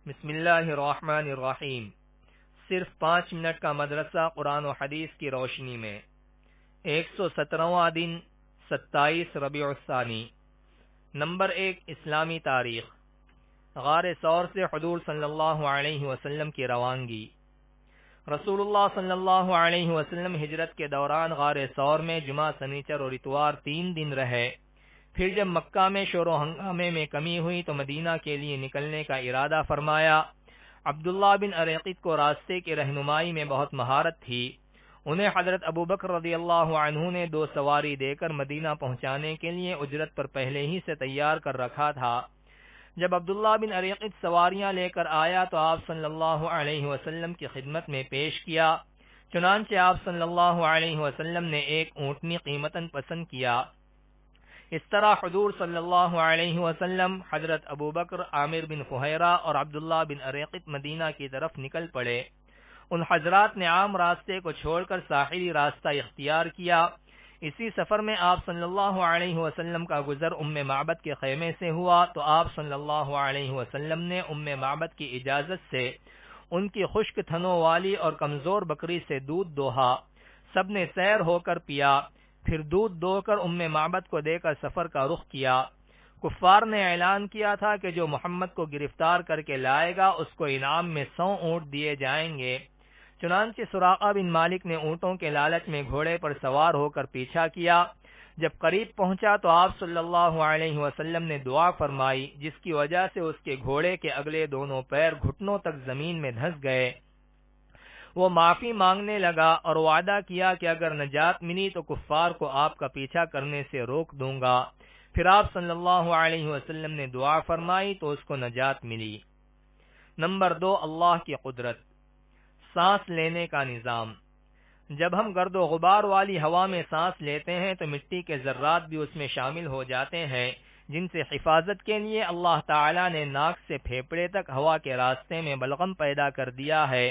بسم اللہ الرحمن الرحیم۔ صرف 5 منٹ کا مدرسہ قرآن و حدیث کی روشنی میں 117واں دن 27 ربیع الثانی۔ نمبر 1، اسلامی تاریخ۔ غار ثور سے حضور صلی اللہ علیہ وسلم کی روانگی۔ رسول اللہ صلی اللہ علیہ وسلم ہجرت کے دوران غار ثور میں جمعہ، سنیچر اور اتوار 3 دن رہے۔ پھر جب مکہ میں شور و ہنگامے میں کمی ہوئی تو مدینہ کے لیے نکلنے کا ارادہ فرمایا۔ عبداللہ بن اریقط کو راستے کی رہنمائی میں بہت مہارت تھی۔ انہیں حضرت ابوبکر رضی اللہ عنہ نے 2 سواری دے کر مدینہ پہنچانے کے لیے اجرت پر پہلے ہی سے تیار کر رکھا تھا۔ جب عبداللہ بن اریقط سواریاں لے کر آیا تو آپ صلی اللہ علیہ وسلم کی خدمت میں پیش کیا۔ چنانچہ آپ صلی اللہ علیہ وسلم نے ایک اونٹنی قیمتاً پسند کیا۔ اس طرح حضور صلی اللہ علیہ وسلم، حضرت ابوبکر، عامر بن فہیرہ اور عبداللہ بن اریقط مدینہ کی طرف نکل پڑے۔ ان حضرات نے عام راستے کو چھوڑ کر ساحلی راستہ اختیار کیا۔ اسی سفر میں آپ صلی اللہ علیہ وسلم کا گزر معبد کے خیمے سے ہوا تو آپ صلی اللہ علیہ وسلم نے معبد کی اجازت سے ان کی خشک تھنوں والی اور کمزور بکری سے دودھ دوہا۔ سب نے سیر ہو کر پیا، پھر دودھ دو کر معبد کو دے کر سفر کا رخ کیا۔ کفار نے اعلان کیا تھا کہ جو محمد کو گرفتار کر کے لائے گا اس کو انعام میں 100 اونٹ دیے جائیں گے۔ چنانچہ سراقہ بن مالک نے اونٹوں کے لالچ میں گھوڑے پر سوار ہو کر پیچھا کیا۔ جب قریب پہنچا تو آپ صلی اللہ علیہ وسلم نے دعا فرمائی، جس کی وجہ سے اس کے گھوڑے کے اگلے دونوں پیر گھٹنوں تک زمین میں دھنس گئے۔ وہ معافی مانگنے لگا اور وعدہ کیا کہ اگر نجات ملی تو کفار کو آپ کا پیچھا کرنے سے روک دوں گا۔ پھر آپ صلی اللہ علیہ وسلم نے دعا فرمائی تو اس کو نجات ملی۔ نمبر 2، اللہ کی قدرت۔ سانس لینے کا نظام۔ جب ہم گرد و غبار والی ہوا میں سانس لیتے ہیں تو مٹی کے ذرات بھی اس میں شامل ہو جاتے ہیں، جن سے حفاظت کے لیے اللہ تعالی نے ناک سے پھیپھڑے تک ہوا کے راستے میں بلغم پیدا کر دیا ہے،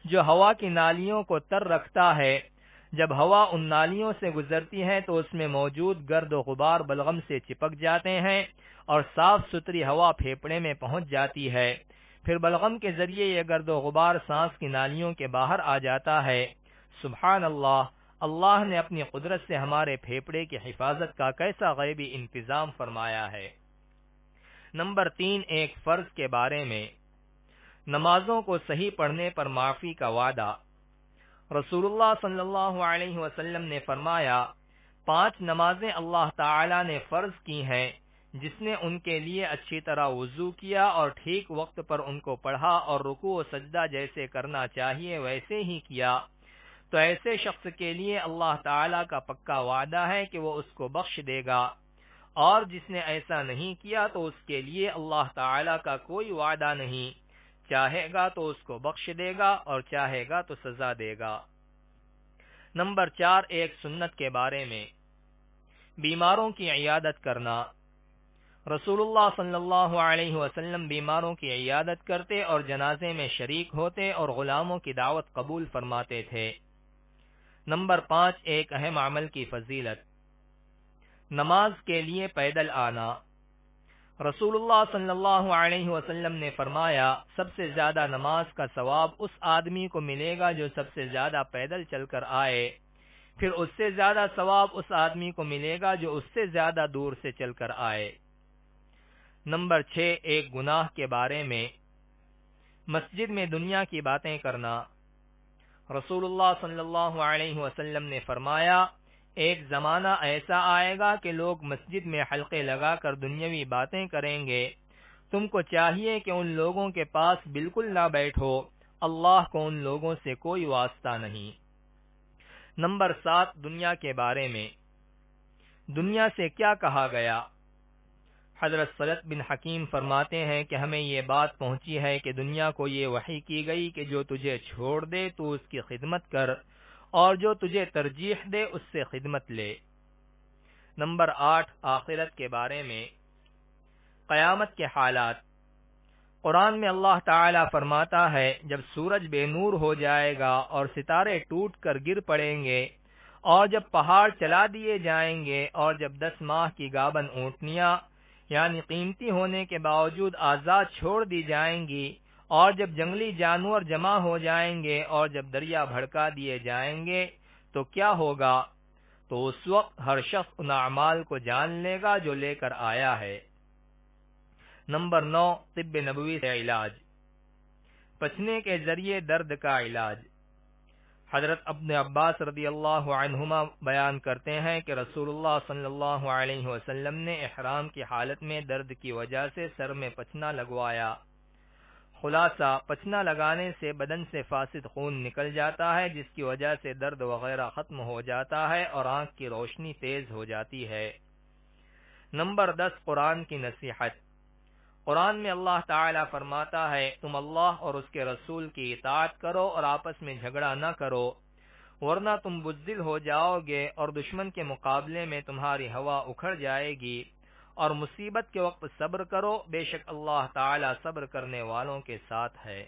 جو ہوا کی نالیوں کو تر رکھتا ہے۔ جب ہوا ان نالیوں سے گزرتی ہے تو اس میں موجود گرد و غبار بلغم سے چپک جاتے ہیں اور صاف ستھری ہوا پھیپھڑے میں پہنچ جاتی ہے۔ پھر بلغم کے ذریعے یہ گرد و غبار سانس کی نالیوں کے باہر آ جاتا ہے۔ سبحان اللہ! اللہ نے اپنی قدرت سے ہمارے پھیپھڑے کی حفاظت کا کیسا غیبی انتظام فرمایا ہے۔ نمبر 3، ایک فرض کے بارے میں۔ نمازوں کو صحیح پڑھنے پر معافی کا وعدہ۔ رسول اللہ صلی اللہ علیہ وسلم نے فرمایا، 5 نمازیں اللہ تعالی نے فرض کی ہیں، جس نے ان کے لیے اچھی طرح وضو کیا اور ٹھیک وقت پر ان کو پڑھا اور رکوع و سجدہ جیسے کرنا چاہیے ویسے ہی کیا، تو ایسے شخص کے لیے اللہ تعالی کا پکا وعدہ ہے کہ وہ اس کو بخش دے گا، اور جس نے ایسا نہیں کیا تو اس کے لیے اللہ تعالی کا کوئی وعدہ نہیں، چاہے گا تو اس کو بخش دے گا اور چاہے گا تو سزا دے گا۔ نمبر 4، ایک سنت کے بارے میں۔ بیماروں کی عیادت کرنا۔ رسول اللہ صلی اللہ علیہ وسلم بیماروں کی عیادت کرتے اور جنازے میں شریک ہوتے اور غلاموں کی دعوت قبول فرماتے تھے۔ نمبر 5، ایک اہم عمل کی فضیلت۔ نماز کے لیے پیدل آنا۔ رسول اللہ صلی اللہ علیہ وسلم نے فرمایا، سب سے زیادہ نماز کا ثواب اس آدمی کو ملے گا جو سب سے زیادہ پیدل چل کر آئے، پھر اس سے زیادہ ثواب اس آدمی کو ملے گا جو اس سے زیادہ دور سے چل کر آئے۔ نمبر 6، ایک گناہ کے بارے میں۔ مسجد میں دنیا کی باتیں کرنا۔ رسول اللہ صلی اللہ علیہ وسلم نے فرمایا، ایک زمانہ ایسا آئے گا کہ لوگ مسجد میں حلقے لگا کر دنیاوی باتیں کریں گے۔ تم کو چاہیے کہ ان لوگوں کے پاس بالکل نہ بیٹھو، اللہ کو ان لوگوں سے کوئی واسطہ نہیں۔ نمبر 7، دنیا کے بارے میں۔ دنیا سے کیا کہا گیا؟ حضرت صلت بن حکیم فرماتے ہیں کہ ہمیں یہ بات پہنچی ہے کہ دنیا کو یہ وحی کی گئی کہ جو تجھے چھوڑ دے تو اس کی خدمت کر، اور جو تجھے ترجیح دے اس سے خدمت لے۔ نمبر 8، آخرت کے بارے میں۔ قیامت کے حالات۔ قرآن میں اللہ تعالی فرماتا ہے، جب سورج بے نور ہو جائے گا اور ستارے ٹوٹ کر گر پڑیں گے، اور جب پہاڑ چلا دیے جائیں گے، اور جب 10 ماہ کی گابن اونٹنیاں یعنی قیمتی ہونے کے باوجود آزاد چھوڑ دی جائیں گی، اور جب جنگلی جانور جمع ہو جائیں گے اور جب دریا بھڑکا دیے جائیں گے تو کیا ہوگا؟ تو اس وقت ہر شخص ان اعمال کو جان لے گا جو لے کر آیا ہے۔ نمبر 9، طب نبوی سے علاج، پچنے کے ذریعے درد کا علاج۔ حضرت ابن عباس رضی اللہ عنہما بیان کرتے ہیں کہ رسول اللہ صلی اللہ علیہ وسلم نے احرام کی حالت میں درد کی وجہ سے سر میں پچنا لگوایا۔ خلاصہ، پچنا لگانے سے بدن سے فاسد خون نکل جاتا ہے جس کی وجہ سے درد وغیرہ ختم ہو جاتا ہے اور آنکھ کی روشنی تیز ہو جاتی ہے۔ نمبر 10، قرآن کی نصیحت۔ قرآن میں اللہ تعالی فرماتا ہے، تم اللہ اور اس کے رسول کی اطاعت کرو اور آپس میں جھگڑا نہ کرو، ورنہ تم بزدل ہو جاؤ گے اور دشمن کے مقابلے میں تمہاری ہوا اکھڑ جائے گی، اور مصیبت کے وقت صبر کرو، بے شک اللہ تعالی صبر کرنے والوں کے ساتھ ہے۔